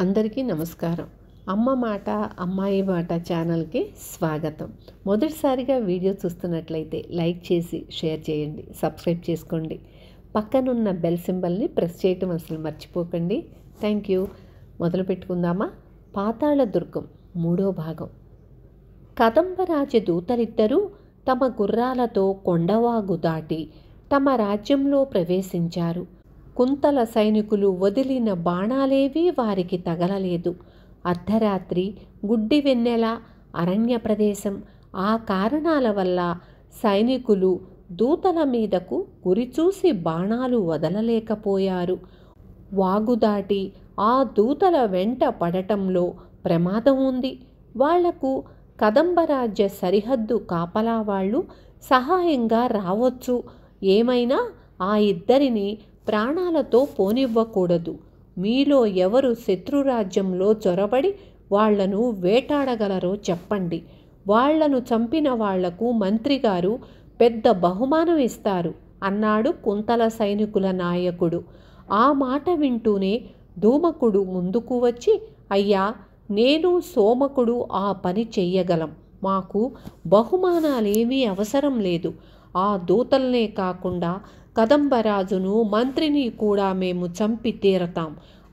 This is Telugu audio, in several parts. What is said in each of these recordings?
అందరికీ నమస్కారం. అమ్మ మాట అమ్మాయి మాట ఛానల్కి స్వాగతం. మొదటిసారిగా వీడియో చూస్తున్నట్లయితే లైక్ చేసి షేర్ చేయండి, సబ్స్క్రైబ్ చేసుకోండి. పక్కనున్న బెల్ సింబల్ని ప్రెస్ చేయటం అసలు మర్చిపోకండి. Thank you. మొదలు పెట్టుకుందామా? పాతాళ దుర్గం 3వ భాగం. కదంబరాజ దూతలిద్దరూ తమ గుర్రాలతో కొండవాగు దాటి తమ రాజ్యంలో ప్రవేశించారు. కుంతల సైనికులు వదిలిన బాణాలేవీ వారికి తగలలేదు. అర్ధరాత్రి, గుడ్డి వెన్నెల, అరణ్య ప్రదేశం, ఆ కారణాల వల్ల సైనికులు దూతల మీదకు గురిచూసి బాణాలు వదలలేకపోయారు. వాగుదాటి ఆ దూతల వెంట పడటంలో ప్రమాదం ఉంది. వాళ్లకు కదంబరాజ్య సరిహద్దు కాపలా వాళ్ళు సహాయంగా రావచ్చు. ఏమైనా ఆ ఇద్దరిని ప్రాణాలతో పోనివ్వకూడదు. మీలో ఎవరు శత్రురాజ్యంలో చొరబడి వాళ్లను వేటాడగలరో చెప్పండి. వాళ్లను చంపిన వాళ్లకు మంత్రిగారు పెద్ద బహుమానం ఇస్తారు అన్నాడు కుంతల సైనికుల నాయకుడు. ఆ మాట వింటూనే ధూమకుడు ముందుకు వచ్చి, అయ్యా, నేను సోమకుడు ఆ పని చెయ్యగలం. మాకు బహుమానాలేమీ అవసరం లేదు. ఆ దూతల్నే కాకుండా కదంబరాజును మంత్రిని కూడా మేము చంపి తీరతాం.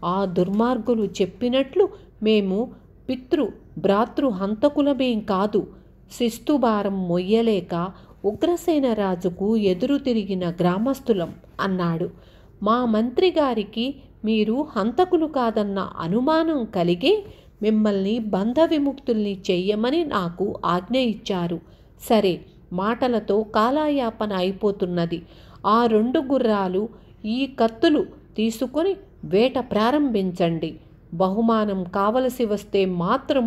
ఆ దుర్మార్గులు చెప్పినట్లు మేము భ్రాతృ హంతకులమేం కాదు. శిస్తుభారం మొయ్యలేక ఉగ్రసేన రాజుకు ఎదురు తిరిగిన గ్రామస్తులం అన్నాడు. మా మంత్రి గారికి మీరు హంతకులు కాదన్న అనుమానం కలిగే మిమ్మల్ని బంధ విముక్తుల్ని చెయ్యమని నాకు ఆజ్ఞ ఇచ్చారు. సరే, మాటలతో కాలయాపన అయిపోతున్నది. ఆ 2 గుర్రాలు, ఈ కత్తులు తీసుకొని వేట ప్రారంభించండి. బహుమానం కావలసి వస్తే మాత్రం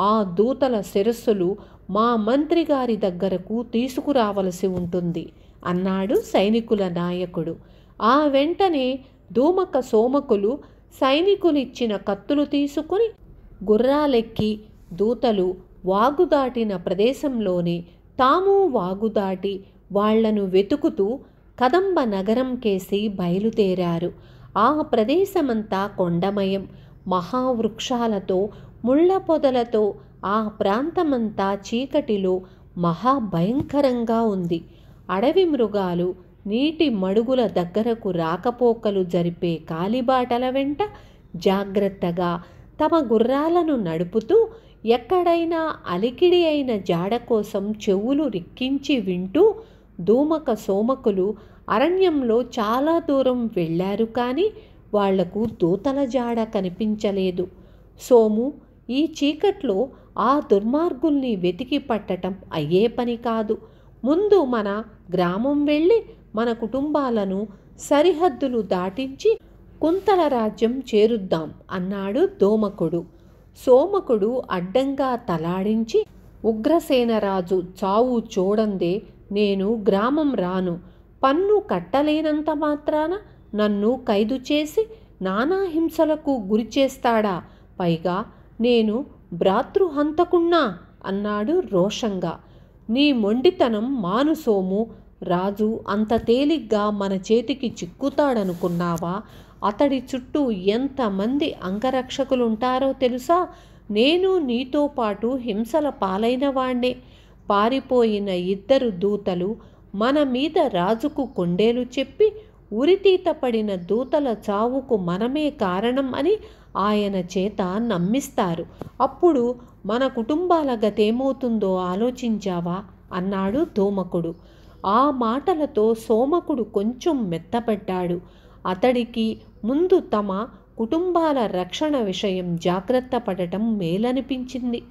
ఆ దూతల శిరస్సులు మా మంత్రి గారి దగ్గరకు తీసుకురావలసి ఉంటుంది అన్నాడు సైనికుల నాయకుడు. ఆ వెంటనే ధూమక సోమకులు సైనికులిచ్చిన కత్తులు తీసుకుని గుర్రాలెక్కి దూతలు వాగుదాటిన ప్రదేశంలోనే తాము వాగుదాటి వాళ్లను వెతుకుతూ కదంబ నగరం కేసి బయలుదేరారు. ఆ ప్రదేశమంతా కొండమయం, మహావృక్షాలతో, ముళ్ళ పొదలతో ఆ ప్రాంతమంతా చీకటిలో మహాభయంకరంగా ఉంది. అడవి మృగాలు నీటి మడుగుల దగ్గరకు రాకపోకలు జరిపే కాలిబాటల వెంట జాగ్రత్తగా తమ గుర్రాలను నడుపుతూ ఎక్కడైనా అలికిడి అయిన జాడ కోసం చెవులు రిక్కించి వింటూ ధూమక సోమకులు అరణ్యంలో చాలా దూరం వెళ్ళారు. కానీ వాళ్లకు దూతల జాడ కనిపించలేదు. సోము, ఈ చీకట్లో ఆ దుర్మార్గుల్ని వెతికి పట్టటం అయ్యే పని కాదు. ముందు మన గ్రామం వెళ్ళి మన కుటుంబాలను సరిహద్దులు దాటించి కుంతల రాజ్యం చేరుద్దాం అన్నాడు ధూమకుడు. సోమకుడు అడ్డంగా తలాడించి, ఉగ్రసేనరాజు చావు చూడందే నేను గ్రామం రాను. పన్ను కట్టలేనంత మాత్రాన నన్ను ఖైదు చేసి నానాహింసలకు గురిచేస్తాడా? పైగా నేను భ్రాతృహంతకుణ్ణా అన్నాడు రోషంగా. నీ మొండితనం మాను సోము. రాజు అంత తేలిగ్గా మన చేతికి చిక్కుతాడనుకున్నావా? అతడి చుట్టూ ఎంతమంది అంగరక్షకులుంటారో తెలుసా? నేను నీతో పాటు హింసల పాలైన వాణ్ణే. పారిపోయిన 2 దూతలు మన మీద రాజుకు కొండేలు చెప్పి ఉరితీత పడిన దూతల చావుకు మనమే కారణం అని ఆయన చేత నమ్మిస్తారు. అప్పుడు మన కుటుంబాల గతేమవుతుందో ఆలోచించావా అన్నాడు ధూమకుడు. ఆ మాటలతో సోమకుడు కొంచెం మెత్తపడ్డాడు. అతడికి ముందు తమ కుటుంబాల రక్షణ విషయం జాగ్రత్త పడటం మేలనిపించింది.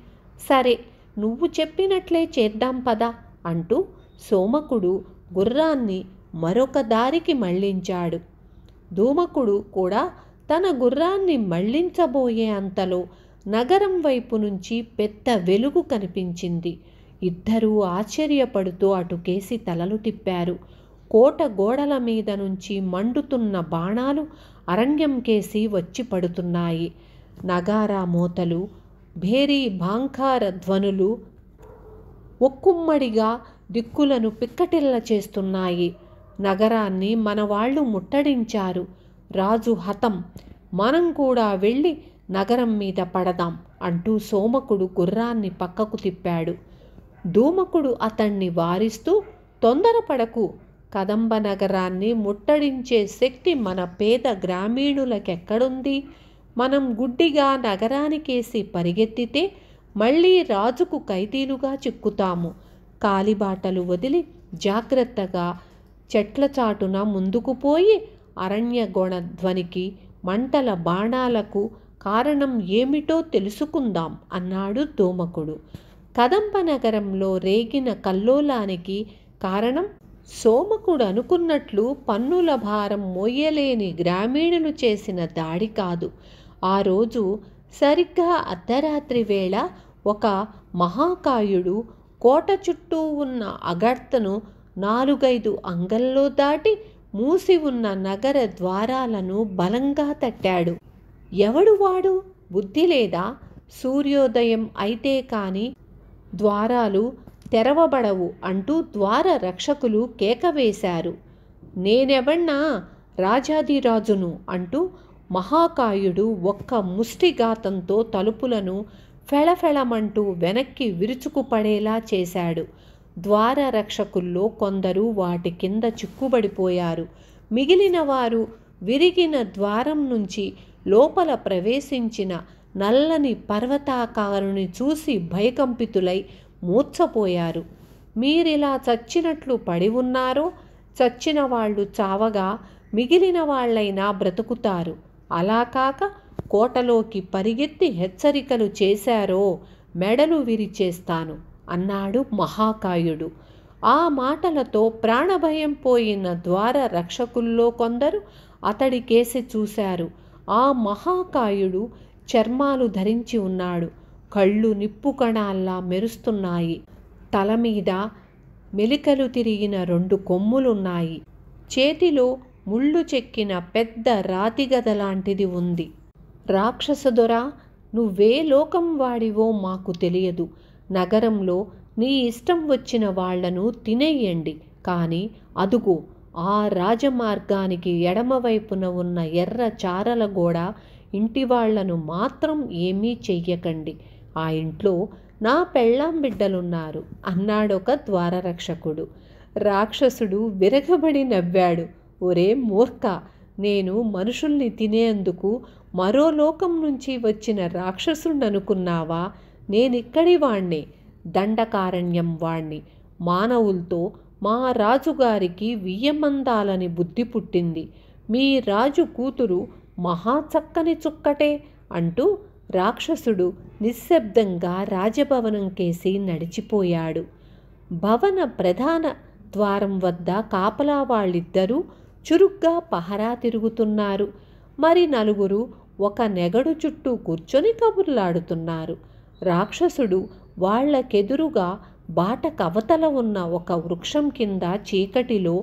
సరే, నువ్వు చెప్పినట్లే చేద్దాం పద అంటూ సోమకుడు గుర్రాన్ని మరొక దారికి మళ్లించాడు. ధూమకుడు కూడా తన గుర్రాన్ని మళ్లించబోయే అంతలో నగరం వైపు నుంచి పెద్ద వెలుగు కనిపించింది. ఇద్దరూ ఆశ్చర్యపడుతూ అటుకేసి తలలు తిప్పారు. కోట గోడల మీద నుంచి మండుతున్న బాణాలు అరణ్యం కేసి వచ్చి పడుతున్నాయి. నగారా మోతలు, భేరీ భాంకార ధ్వనులు ఒక్కుమ్మడిగా దిక్కులను పిక్కటిల్ల చేస్తున్నాయి. నగరాన్ని మనవాళ్లు ముట్టడించారు. రాజు హతం. మనం కూడా వెళ్ళి నగరం మీద పడదాం అంటూ సోమకుడు గుర్రాన్ని పక్కకు తిప్పాడు. ధూమకుడు అతన్ని వారిస్తూ, తొందరపడకు, కదంబ నగరాన్ని ముట్టడించే శక్తి మన పేద గ్రామీణులకెక్కడుంది? మనం గుడ్డిగా నగరానికేసి పరిగెత్తితే మళ్ళీ రాజుకు ఖైదీలుగా చిక్కుతాము. కాలిబాటలు వదిలి జాగ్రత్తగా చెట్ల చాటున ముందుకు పోయి అరణ్యగొణ ధ్వనికి, మంటల బాణాలకు కారణం ఏమిటో తెలుసుకుందాం అన్నాడు ధూమకుడు. కదంబ నగరంలో రేగిన కల్లోలానికి కారణం సోమకుడు అనుకున్నట్లు పన్నుల భారం మోయలేని గ్రామీణులు చేసిన దాడి కాదు. ఆ రోజు సరిగ్గా అర్ధరాత్రి వేళ ఒక మహాకాయుడు కోట చుట్టూ ఉన్న అగర్తను 4-5 అంగల్లో దాటి మూసి ఉన్న నగర ద్వారాలను బలంగా తట్టాడు. ఎవడు వాడు? బుద్ధి లేదా? సూర్యోదయం అయితే కాని ద్వారాలు తెరవబడవు అంటూ ద్వార రక్షకులు కేక వేశారు. నేనెవణ్ణా? రాజాధిరాజును అంటూ మహాకాయుడు ఒక్క ముష్టిఘాతంతో తలుపులను ఫెళఫెళమంటూ వెనక్కి విరుచుకుపడేలా చేశాడు. ద్వార రక్షకుల్లో కొందరు వాటి కింద చిక్కుబడిపోయారు. మిగిలిన వారు విరిగిన ద్వారం నుంచి లోపల ప్రవేశించిన నల్లని పర్వతాకారుని చూసి భయకంపితులై మూర్ఛపోయారు. మీరిలా చచ్చినట్లు పడి ఉన్నారో, చచ్చిన వాళ్ళు చావగా మిగిలిన వాళ్ళైనా బ్రతుకుతారు. అలా కాక కోటలోకి పరిగెత్తి హెచ్చరికలు చేశారో మెడలు విరిచేస్తాను అన్నాడు మహాకాయుడు. ఆ మాటలతో ప్రాణభయం పోయిన ద్వార రక్షకుల్లో కొందరు అతడి కేసి చూశారు. ఆ మహాకాయుడు చర్మాలు ధరించి ఉన్నాడు. కళ్ళు నిప్పు కణాల్లా మెరుస్తున్నాయి. తల మీద మెలికలు తిరిగిన 2 కొమ్ములున్నాయి. చేతిలో ముళ్ళు చెక్కిన పెద్ద రాతిగద లాంటిది ఉంది. రాక్షసదొర, నువ్వే లోకం వాడివో మాకు తెలియదు. నగరంలో నీ ఇష్టం వచ్చిన వాళ్లను తినేయండి, కానీ అదుగో ఆ రాజమార్గానికి ఎడమవైపున ఉన్న ఎర్ర చారల గోడ ఇంటి వాళ్లను మాత్రం ఏమీ చెయ్యకండి. ఆ ఇంట్లో నా పెళ్ళాం బిడ్డలున్నారు అన్నాడొక ద్వారరక్షకుడు. రాక్షసుడు విరగబడి నవ్వాడు. ఒరే మూర్ఖ, నేను మనుషుల్ని తినేందుకు మరో లోకం నుంచి వచ్చిన రాక్షసుడనుకున్నావా? నేనిక్కడి వాణ్ణి, దండకారణ్యం వాణ్ణి. మానవులతో మా రాజుగారికి వియ్యమందాలని బుద్ధి పుట్టింది. మీ రాజు కూతురు మహా చక్కని చుక్కటే అంటూ రాక్షసుడు నిశ్శబ్దంగా రాజభవనం కేసి నడిచిపోయాడు. భవన ప్రధాన ద్వారం వద్ద కాపలా వాళ్ళిద్దరూ చురుగ్గా పహరా తిరుగుతున్నారు. మరి 4 ఒక నెగడు చుట్టూ కూర్చొని కబుర్లాడుతున్నారు. రాక్షసుడు వాళ్లకెదురుగా బాట కవతల ఉన్న ఒక వృక్షం కింద చీకటిలో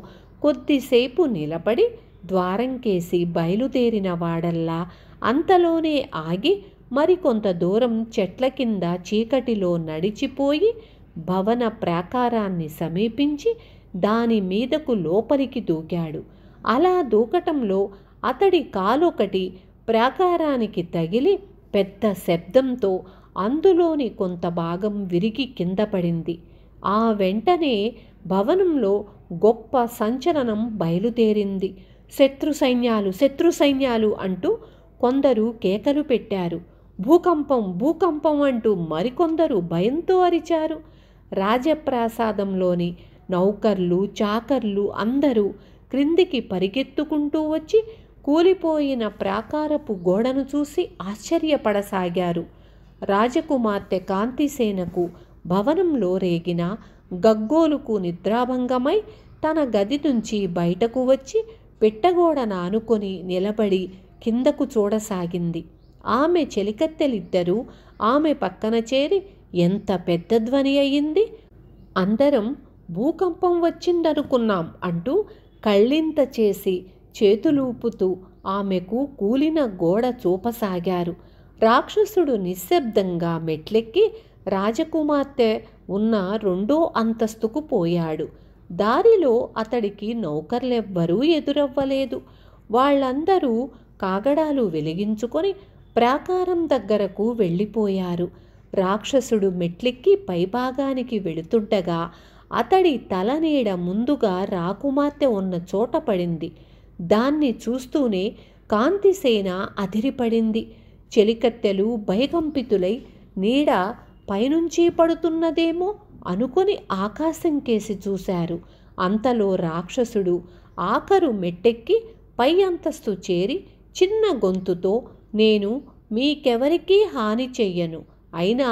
కొద్దిసేపు నిలబడి ద్వారం కేసి బయలుదేరిన వాడల్లా అంతలోనే ఆగి మరికొంత దూరం చెట్ల కింద చీకటిలో నడిచిపోయి భవన ప్రాకారాన్ని సమీపించి దాని మీదకు లోపలికి దూకాడు. అలా దూకటంలో అతడి కాలొకటి ప్రాకారానికి తగిలి పెద్ద శబ్దంతో అందులోని కొంత భాగం విరిగి కింద పడింది. ఆ వెంటనే భవనంలో గొప్ప సంచలనం బయలుదేరింది. శత్రు సైన్యాలు అంటూ కొందరు కేకలు పెట్టారు. భూకంపం భూకంపం అంటూ మరికొందరు భయంతో అరిచారు. రాజప్రాసాదంలోని నౌకర్లు, చాకర్లు అందరూ క్రిందికి పరిగెత్తుకుంటూ వచ్చి కూలిపోయిన ప్రాకారపు గోడను చూసి ఆశ్చర్యపడసాగారు. రాజకుమార్తె కాంతిసేనకు భవనంలో రేగిన గగ్గోలుకు నిద్రాభంగమై తన గది నుంచి బయటకు వచ్చి పిట్టగోడను ఆనుకొని నిలబడి కిందకు చూడసాగింది. ఆమె చెలికత్తెలిద్దరూ ఆమె పక్కన చేరి, ఎంత పెద్ద ధ్వని అయ్యింది, అందరం భూకంపం వచ్చిందనుకున్నాం అంటూ కళ్ళింత చేసి చేతులూపుతూ ఆమెకు కూలిన గోడ చూపసాగారు. రాక్షసుడు నిశ్శబ్దంగా మెట్లెక్కి రాజకుమార్తె ఉన్న 2వ అంతస్తుకు పోయాడు. దారిలో అతడికి నౌకర్లెవ్వరూ ఎదురవ్వలేదు. వాళ్ళందరూ కాగడాలు వెలిగించుకొని ప్రాకారం దగ్గరకు వెళ్ళిపోయారు. రాక్షసుడు మెట్లెక్కి పైభాగానికి వెళుతుండగా అతడి తలనీడ ముందుగా రాకుమార్తె ఉన్న చోట పడింది. దాన్ని చూస్తూనే కాంతిసేన అదిరిపడింది. చెలికత్తెలు భయకంపితులై నీడ పైనుంచి పడుతున్నదేమో అనుకుని ఆకాశం కేసి చూశారు. అంతలో రాక్షసుడు ఆఖరు మెట్టెక్కి పై అంతస్తు చేరి చిన్న గొంతుతో, నేను మీకెవరికీ హాని చెయ్యను, అయినా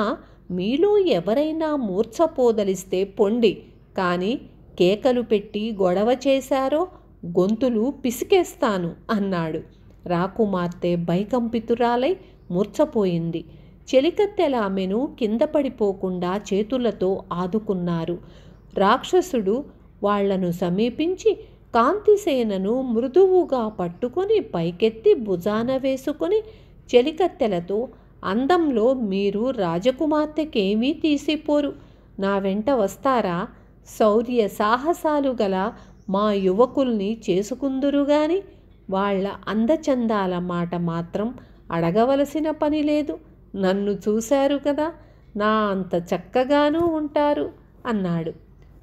మీలో ఎవరైనా మూర్ఛపోదలిస్తే పొండి, కానీ కేకలు పెట్టి గొడవ చేశారో గొంతులు పిసికేస్తాను అన్నాడు. రాకుమార్తె భయకంపితురాలై మూర్ఛపోయింది. చెలికత్తెల ఆమెను కింద పడిపోకుండా చేతులతో ఆదుకున్నారు. రాక్షసుడు వాళ్లను సమీపించి కాంతిసేనను మృదువుగా పట్టుకొని పైకెత్తి భుజాన వేసుకొని చెలికత్తెలతో, అందంలో మీరు రాజకుమార్తెకేమీ తీసిపోరు, నా వెంట వస్తారా? శౌర్య సాహసాలు గల మా యువకుల్ని చేసుకుందురుగాని వాళ్ళ అందచందాల మాట మాత్రం అడగవలసిన పని లేదు. నన్ను చూశారు కదా, నా అంత చక్కగానూ ఉంటారు అన్నాడు.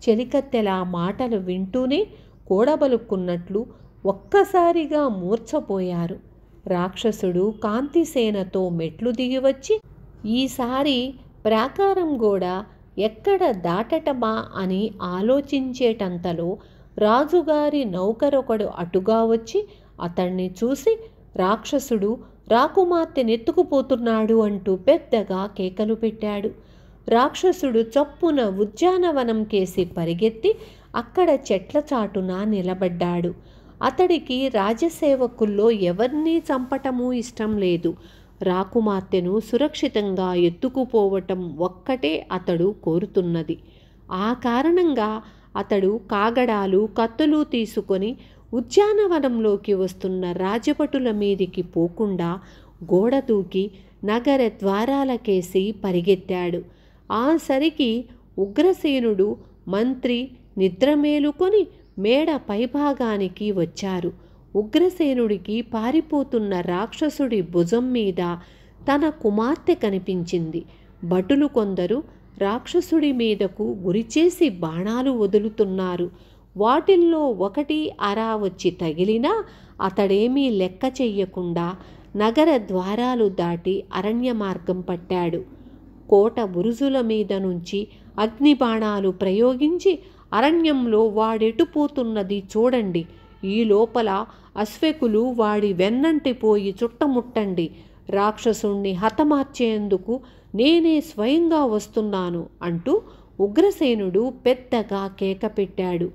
చెలికత్తెల మాటలు వింటూనే కూడబలుక్కున్నట్లు ఒక్కసారిగా మూర్ఛపోయారు. రాక్షసుడు కాంతిసేనతో మెట్లు దిగివచ్చి, ఈసారి ప్రాకారం గోడ ఎక్కడ దాటటమా అని ఆలోచించేటంతలో రాజుగారి నౌకరొకడు అటుగా వచ్చి అతన్ని చూసి, రాక్షసుడు రాకుమార్తెనెత్తుకుపోతున్నాడు అంటూ పెద్దగా కేకలు పెట్టాడు. రాక్షసుడు చప్పున ఉద్యానవనం కేసి పరిగెత్తి అక్కడ చెట్ల చాటున నిలబడ్డాడు. అతడికి రాజసేవకుల్లో ఎవరినీ చంపటమూ ఇష్టం లేదు. రాకుమార్తెను సురక్షితంగా ఎత్తుకుపోవటం ఒక్కటే అతడు కోరుతున్నది. ఆ కారణంగా అతడు కాగడాలు కత్తులు తీసుకొని ఉద్యానవనంలోకి వస్తున్న రాజభటుల మీదికి పోకుండా గోడ దూకి నగర ద్వారాలకేసి పరిగెత్తాడు. ఆ సరికి ఉగ్రసేనుడు మంత్రి నిద్రమేలుకొని మేడ పైభాగానికి వచ్చారు. ఉగ్రసేనుడికి పారిపోతున్న రాక్షసుడి భుజం మీద తన కుమార్తె కనిపించింది. భటులు కొందరు రాక్షసుడి మీదకు గురిచేసి బాణాలు వదులుతున్నారు. వాటిల్లో ఒకటి అరా వచ్చి తగిలినా అతడేమీ లెక్క చెయ్యకుండా నగర ద్వారాలు దాటి అరణ్య మార్గం పట్టాడు. కోట బురుజుల మీద నుంచి అగ్నిబాణాలు ప్రయోగించి అరణ్యంలో వాడెటుపోతున్నది చూడండి, ఈ లోపల అశ్వకులు వాడి వెన్నంటిపోయి చుట్టముట్టండి, రాక్షసుణ్ణి హతమార్చేందుకు నేనే స్వయంగా వస్తున్నాను అంటూ ఉగ్రసేనుడు పెద్దగా కేక పెట్టాడు.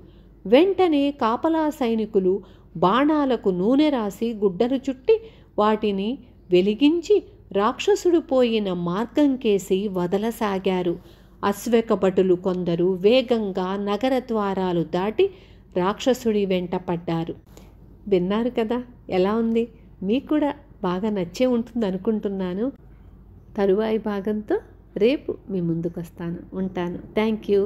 వెంటనే కాపలా సైనికులు బాణాలకు నూనె రాసి గుడ్డలు చుట్టి వాటిని వెలిగించి రాక్షసుడు పోయిన మార్గం కేసి వదలసాగారు. అశ్వక భటులు కొందరు వేగంగా నగర ద్వారాలు దాటి రాక్షసుడి వెంట పడ్డారు. విన్నారు కదా, ఎలా ఉంది? మీకు కూడా బాగా నచ్చే ఉంటుంది అనుకుంటున్నాను. తరువాయి భాగంతో రేపు మీ ముందుకు వస్తాను. ఉంటాను. Thank you.